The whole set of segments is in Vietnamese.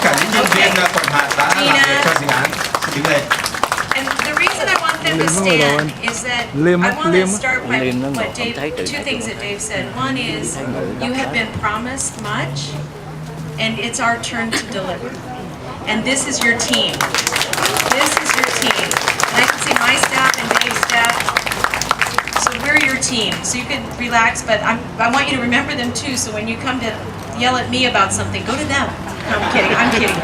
cả những nhân viên quận hạt đã làm việc cho dự án xin đứng lên. And the reason I want them to stand is that I want to start with what Dave, two things that Dave said. One is you have been promised much, and it's our turn to deliver. And this is your team. This is your team. And I can see my staff and Dave's staff. So we're your team. So you can relax, but I want you to remember them too. So when you come to yell at me about something, go to them. No, I'm kidding. I'm kidding.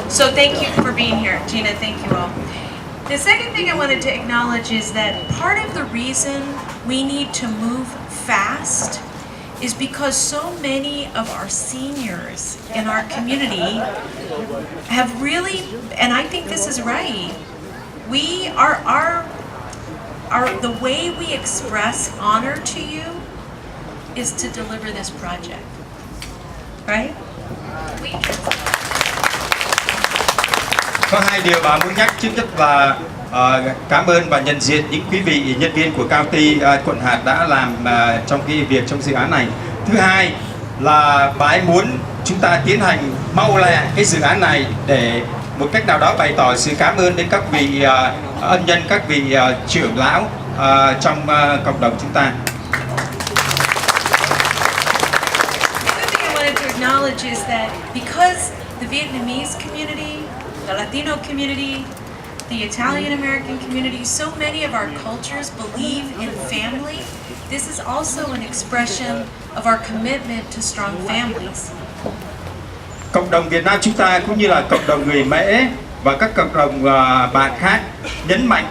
So thank you for being here, Gina. Thank you all. The second thing I wanted to acknowledge is that part of the reason we need to move fast is because so many of our seniors in our community have really, and I think this is right, we are the way we express honor to you is to deliver this project, right? Có hai điều bà muốn nhắc. Trước nhất là cảm ơn và nhận diện những quý vị nhân viên của county quận hạt đã làm trong trong dự án này. Thứ hai là bà ấy muốn chúng ta tiến hành mau lẹ cái dự án này để một cách nào đó bày tỏ sự cảm ơn đến các vị ân nhân, các vị trưởng lão trong cộng đồng chúng ta. The thing I wanted to acknowledge is that because the Vietnamese community, the Latino community, the Italian American community, so many of our cultures believe in family. This is also an expression of our commitment to strong families. Cộng đồng Việt Nam chúng ta cũng như là cộng đồng người Mễ và các cộng đồng bạn khác nhấn mạnh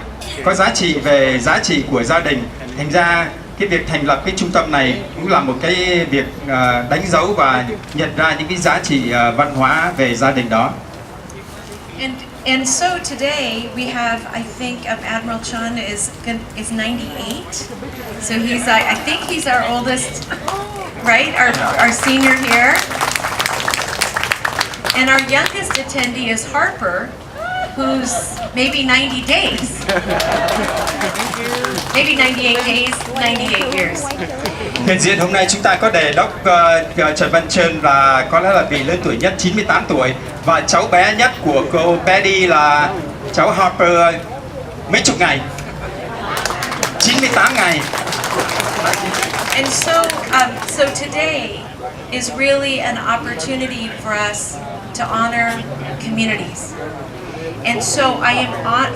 có giá trị của gia đình. Thành ra cái việc thành lập cái trung tâm này cũng là một cái việc đánh dấu và nhận ra những cái giá trị văn hóa về gia đình đó. And so today we have, I think, Admiral Chun is 98. So he's I think he's our oldest, right? Our senior here. And our youngest attendee is Harper, who's maybe 90 days. Maybe 98 days, 98 years. Hiện diện hôm nay chúng ta có đề đốc Trần Văn Trơn là có lẽ là vị lớn tuổi nhất, 98 tuổi, và cháu bé nhất của cô Betty là cháu Harper mấy chục ngày, 98 ngày. And so today is really an opportunity for us to honor communities. And so I am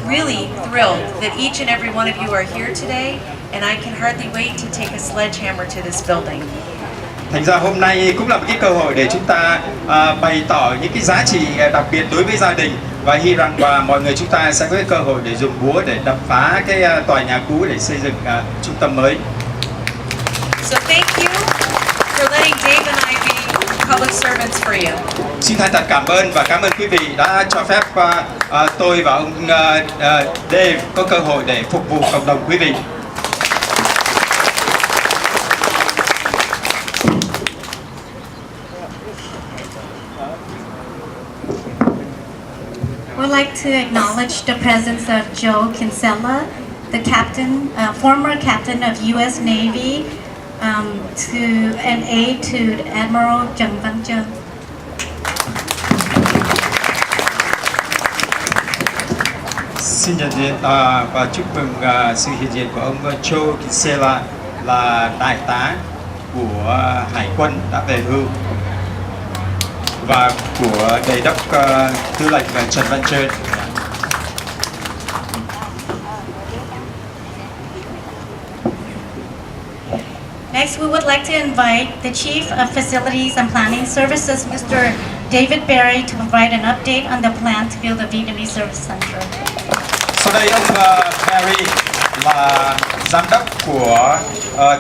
really thrilled that each and every one of you are here today, and I can hardly wait to take a sledgehammer to this building. Thành ra hôm nay cũng là một cái cơ hội để chúng ta bày tỏ những cái giá trị đặc biệt đối với gia đình, và hy vọng và mọi người chúng ta sẽ có cái cơ hội để dùng búa để đập phá cái tòa nhà cũ để xây dựng trung tâm mới. So thank you for letting Dave and I be public servants for you. Xin thành thật cảm ơn và cảm ơn quý vị đã cho phép tôi và ông Dave có cơ hội để phục vụ cộng đồng quý vị. We'd like to acknowledge the presence of Joe Kinsella, the captain, former captain of U.S. Navy, and aide to Admiral Trần Văn Trơn. Xin nhận diện và chúc mừng sự hiện diện của ông Joe Kinsella là đại tá của Hải quân đã về hưu, và của đề đốc tư lệnh Trần Văn Trơn. Next, we would like to invite the Chief of Facilities and Planning Services, Mr. David Berry, to provide an update on the plan to build a Vietnamese Service Center. Sau đây ông Berry là giám đốc của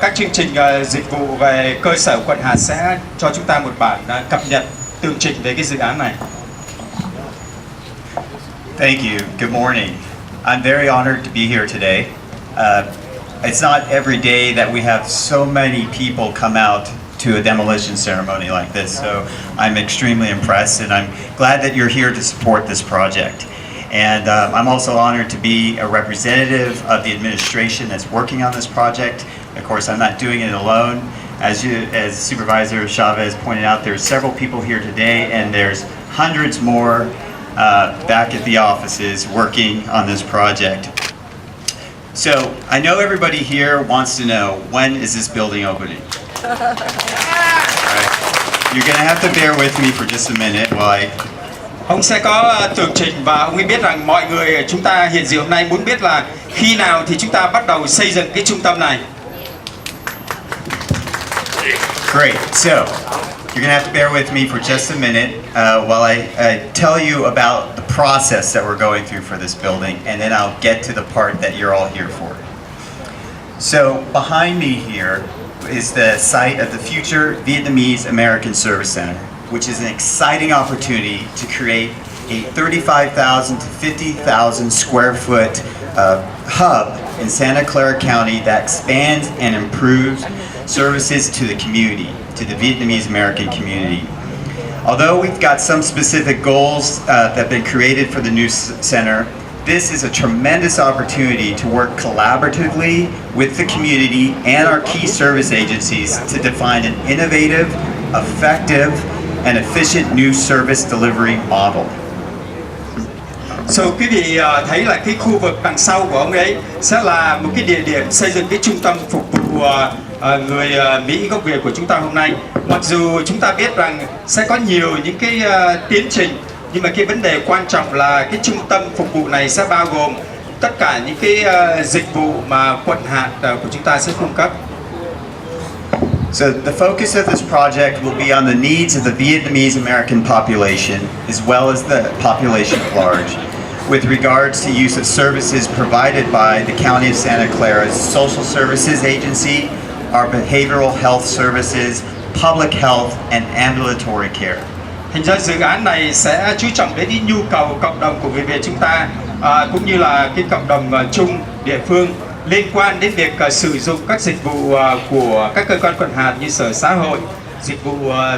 các chương trình dịch vụ về cơ sở quận Hà sẽ cho chúng ta một bản cập nhật tường trình về cái dự án này. Thank you. Good morning. I'm very honored to be here today. It's not every day that we have so many people come out to a demolition ceremony like this, so I'm extremely impressed, and I'm glad that you're here to support this project. And I'm also honored to be a representative of the administration that's working on this project. Of course, I'm not doing it alone. As Supervisor Chavez pointed out, there's several people here today, and there's hundreds more back at the offices working on this project. So I know everybody here wants to know, when is this building opening? All right. You're gonna have to bear with me for just a minute while I... Ông sẽ có tường trình và ông ấy biết rằng mọi người chúng ta hiện diện hôm nay muốn biết là khi nào thì chúng ta bắt đầu xây dựng cái trung tâm này. Great. So you're gonna have to bear with me for just a minute while I tell you about the process that we're going through for this building, and then I'll get to the part that you're all here for. So behind me here is the site of the future Vietnamese American Service Center, which is an exciting opportunity to create a 35,000 to 50,000 square foot hub in Santa Clara County that expands and improves services to the community, to the Vietnamese American community. Although we've got some specific goals that have been created for the new center, this is a tremendous opportunity to work collaboratively with the community and our key service agencies to define an innovative, effective, and efficient new service delivery model. So quý vị thấy là cái khu vực đằng sau của ông ấy sẽ là một cái địa điểm xây dựng cái trung tâm phục vụ người Mỹ gốc Việt của chúng ta hôm nay. Mặc dù chúng ta biết rằng sẽ có nhiều những cái tiến trình, nhưng mà cái vấn đề quan trọng là cái trung tâm phục vụ này sẽ bao gồm tất cả những cái dịch vụ mà quận hạt của chúng ta sẽ cung cấp. So the focus of this project will be on the needs of the Vietnamese American population as well as the population at large, with regards to use of services provided by the County of Santa Clara's Social Services Agency, our behavioral health services, public health, and ambulatory care. Thành ra dự án này sẽ chú trọng đến cái nhu cầu cộng đồng của người Việt chúng ta, cũng như là cái cộng đồng chung địa phương liên quan đến việc sử dụng các dịch vụ của các cơ quan quận hạt như sở xã hội, dịch vụ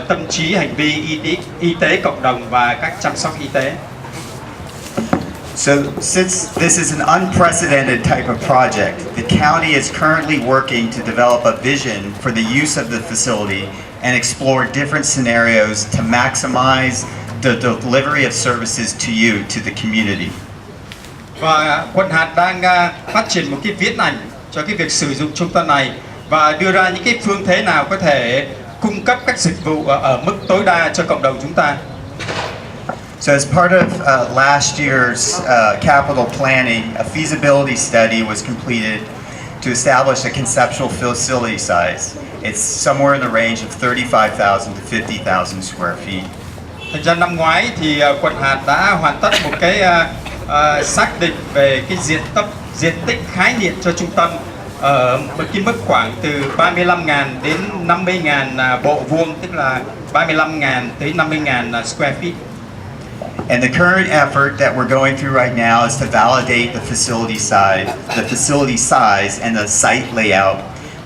tâm trí, hành vi, y tế cộng đồng và các chăm sóc y tế. So since this is an unprecedented type of project, the county is currently working to develop a vision for the use of the facility and explore different scenarios to maximize the delivery of services to you, to the community. Và quận hạt đang phát triển một cái viễn ảnh cho cái việc sử dụng trung tâm này và đưa ra những cái phương thế nào có thể cung cấp các dịch vụ ở mức tối đa cho cộng đồng chúng ta. So as part of last year's capital planning, a feasibility study was completed to establish a conceptual facility size. It's somewhere in the range of 35,000 to 50,000 square feet. Thành ra năm ngoái thì quận hạt đã hoàn tất một cái xác định về cái diện tích khái niệm cho trung tâm ở một cái mức khoảng từ 35.000 đến 50.000 bộ vuông, tức là 35.000 tới 50.000 square feet. And the current effort that we're going through right now is to validate the facility size and the site layout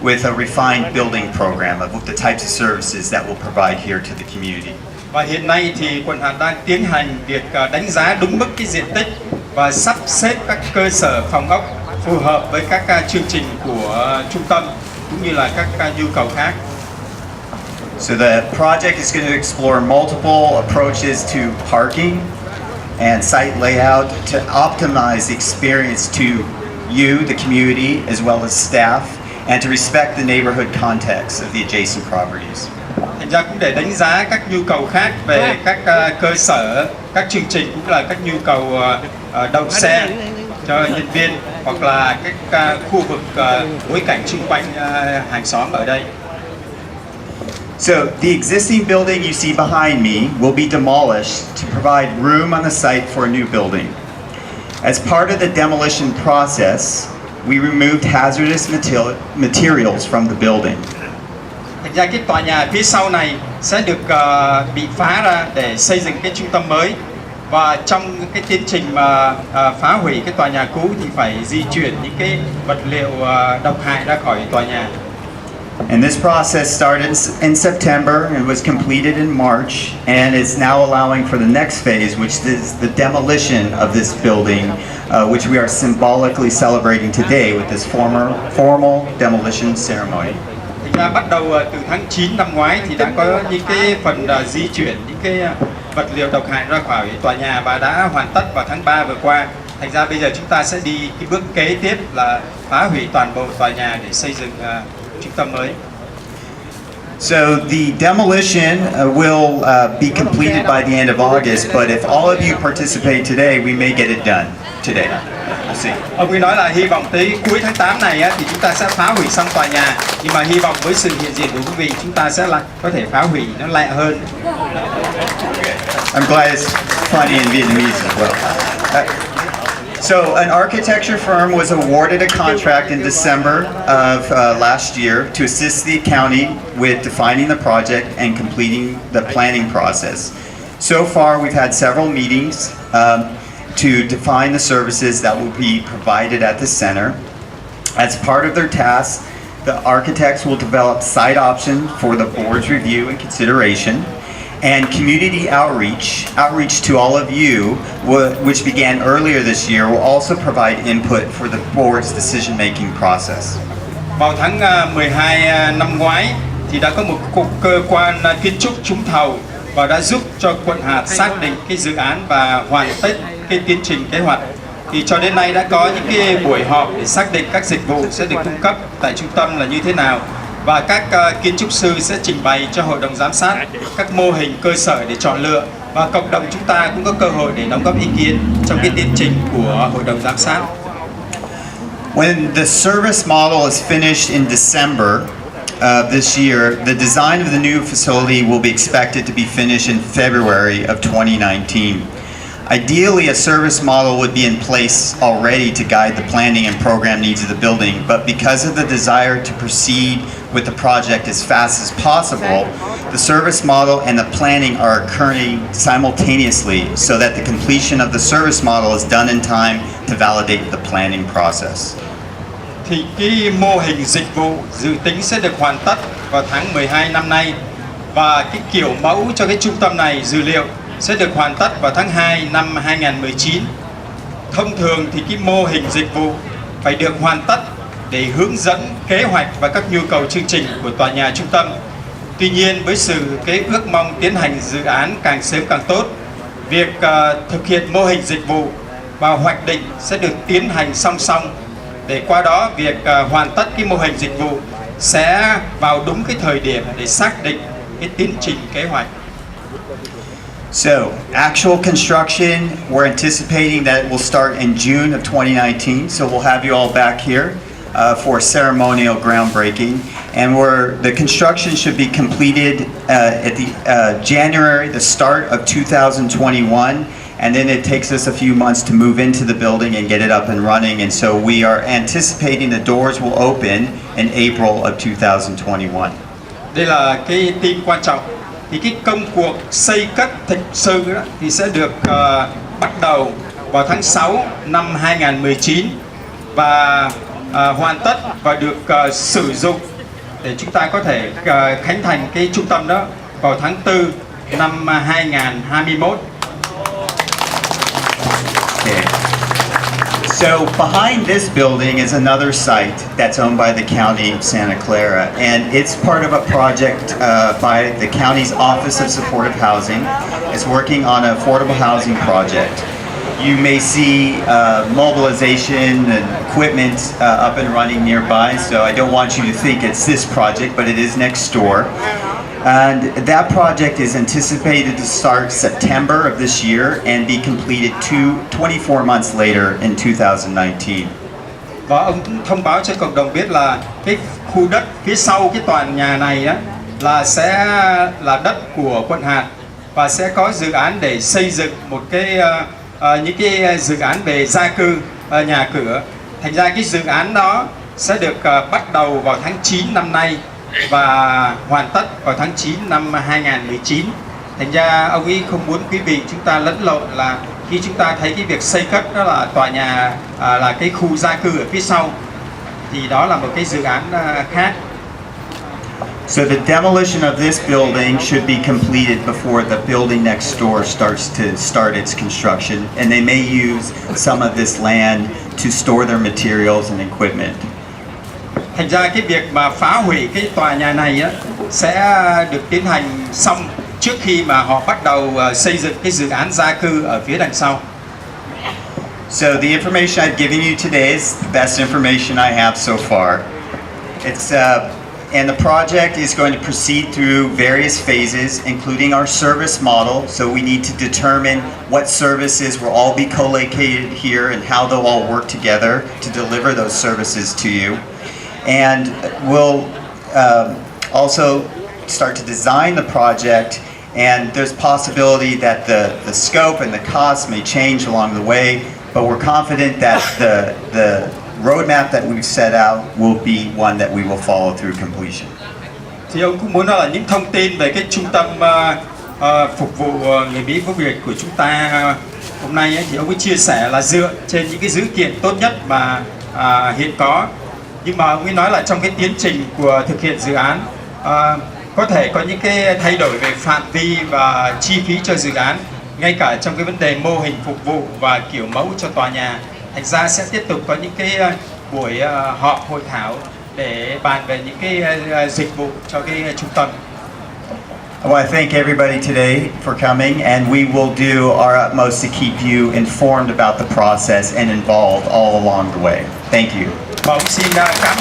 with a refined building program of the types of services that we'll provide here to the community. Và hiện nay thì quận hạt đang tiến hành việc đánh giá đúng mức cái diện tích và sắp xếp các cơ sở phòng ốc phù hợp với các chương trình của trung tâm cũng như là các nhu cầu khác. So the project is going to explore multiple approaches to parking and site layout to optimize the experience to you, the community, as well as staff, and to respect the neighborhood context of the adjacent properties. Thành ra cũng để đánh giá các nhu cầu khác về các cơ sở, các chương trình cũng là các nhu cầu đậu xe cho nhân viên hoặc là các khu vực bối cảnh xung quanh hàng xóm ở đây. So the existing building you see behind me will be demolished to provide room on the site for a new building. As part of the demolition process, we removed hazardous materials from the building. Thành ra cái tòa nhà phía sau này sẽ được bị phá ra để xây dựng cái trung tâm mới, và trong cái tiến trình mà phá hủy cái tòa nhà cũ thì phải di chuyển những cái vật liệu độc hại ra khỏi tòa nhà. And this process started in September and was completed in March, and it's now allowing for the next phase, which is the demolition of this building, which we are symbolically celebrating today with this formal demolition ceremony. Thành ra bắt đầu từ tháng 9 năm ngoái thì đã có những cái phần di chuyển những cái vật liệu độc hại ra khỏi tòa nhà và đã hoàn tất vào tháng 3 vừa qua. Thành ra bây giờ chúng ta sẽ đi cái bước kế tiếp là phá hủy toàn bộ tòa nhà để xây dựng trung tâm mới. So the demolition will be completed by the end of August, but if all of you participate today, we may get it done today. We'll see. Ông ấy nói là hy vọng tới cuối tháng 8 này á, thì chúng ta sẽ phá hủy xong tòa nhà, nhưng mà hy vọng với sự hiện diện của quý vị chúng ta sẽ là có thể phá hủy nó lẹ hơn. I'm glad it's funny in Vietnamese as well. So an architecture firm was awarded a contract in December of last year to assist the county with defining the project and completing the planning process. So far, we've had several meetings to define the services that will be provided at the center. As part of their task, the architects will develop site options for the board's review and consideration. And community outreach to all of you, which began earlier this year, will also provide input for the board's decision-making process. Vào tháng 12 năm ngoái thì đã có một cuộc cơ quan kiến trúc trúng thầu và đã giúp cho quận Hạt xác định cái dự án và hoàn tất cái tiến trình kế hoạch. Thì cho đến nay đã có những cái buổi họp để xác định các dịch vụ sẽ được cung cấp tại trung tâm là như thế nào. Và các kiến trúc sư sẽ trình bày cho hội đồng giám sát các mô hình cơ sở để chọn lựa, và cộng đồng chúng ta cũng có cơ hội để đóng góp ý kiến trong cái tiến trình của hội đồng giám sát. When the service model is finished in December this year, the design of the new facility will be expected to be finished in February of 2019. Ideally, a service model would be in place already to guide the planning and program needs of the building, but because of the desire to proceed with the project as fast as possible, the service model and the planning are occurring simultaneously so that the completion of the service model is done in time to validate the planning process. Thì cái mô hình dịch vụ dự tính sẽ được hoàn tất vào tháng 12 năm nay, và cái kiểu mẫu cho cái trung tâm này dữ liệu sẽ được hoàn tất vào tháng 2 năm 2019. Thông thường thì cái mô hình dịch vụ phải được hoàn tất để hướng dẫn kế hoạch và các nhu cầu chương trình của tòa nhà trung tâm. Tuy nhiên, với sự cái ước mong tiến hành dự án càng sớm càng tốt, việc thực hiện mô hình dịch vụ và hoạch định sẽ được tiến hành song song, để qua đó việc hoàn tất cái mô hình dịch vụ sẽ vào đúng cái thời điểm để xác định cái tiến trình kế hoạch. So, actual construction, we're anticipating that it will start in June of 2019. So we'll have you all back here for ceremonial groundbreaking. And the construction should be completed at the January, the start of 2021. And then it takes us a few months to move into the building and get it up and running. And so we are anticipating the doors will open in April of 2021. Đây là cái tin quan trọng. Thì cái công cuộc xây cất thực sự đó, thì sẽ được bắt đầu vào tháng 6 năm 2019 và hoàn tất và được sử dụng để chúng ta có thể khánh thành cái trung tâm đó vào tháng 4 năm 2021. Okay. So behind this building is another site that's owned by the County of Santa Clara, and it's part of a project by the county's Office of Supportive Housing. It's working on an affordable housing project. You may see mobilization and equipment up and running nearby, so I don't want you to think it's this project, but it is next door. And that project is anticipated to start September of this year and be completed 24 months later in 2019. Và ông cũng thông báo cho cộng đồng biết là cái khu đất phía sau cái tòa nhà này á, là sẽ là đất của quận Hạt và sẽ có dự án để xây dựng một cái những cái dự án về gia cư, nhà cửa. Thành ra cái dự án đó sẽ được bắt đầu vào tháng 9 năm nay và hoàn tất vào tháng 9 năm 2019. Thành ra ông ấy không muốn quý vị chúng ta lẫn lộn là khi chúng ta thấy cái việc xây cất đó là tòa nhà là cái khu gia cư ở phía sau, thì đó là một cái dự án khác. So the demolition of this building should be completed before the building next door start its construction, and they may use some of this land to store their materials and equipment. Thành ra cái việc mà phá hủy cái tòa nhà này á, sẽ được tiến hành xong trước khi mà họ bắt đầu xây dựng cái dự án gia cư ở phía đằng sau. So the information I've given you today is the best information I have so far. It's and the project is going to proceed through various phases, including our service model. So we need to determine what services will all be co-located here and how they'll all work together to deliver those services to you. And we'll also start to design the project, and there's possibility that the scope and the cost may change along the way, but we're confident that the roadmap that we've set out will be one that we will follow through completion. Thì ông cũng muốn nói là những thông tin về cái trung tâm phục vụ người Mỹ gốc Việt của chúng ta hôm nay ấy, thì ông ấy chia sẻ là dựa trên những cái dữ kiện tốt nhất mà hiện có. Nhưng mà ông ấy nói là trong cái tiến trình của thực hiện dự án có thể có những cái thay đổi về phạm vi và chi phí cho dự án, ngay cả trong cái vấn đề mô hình phục vụ và kiểu mẫu cho tòa nhà. Thành ra sẽ tiếp tục có những cái buổi họp hội thảo để bàn về những cái dịch vụ cho cái trung tâm. I want to thank everybody today for coming, and we will do our utmost to keep you informed about the process and involved all along the way. Thank you. Và ông xin cảm ơn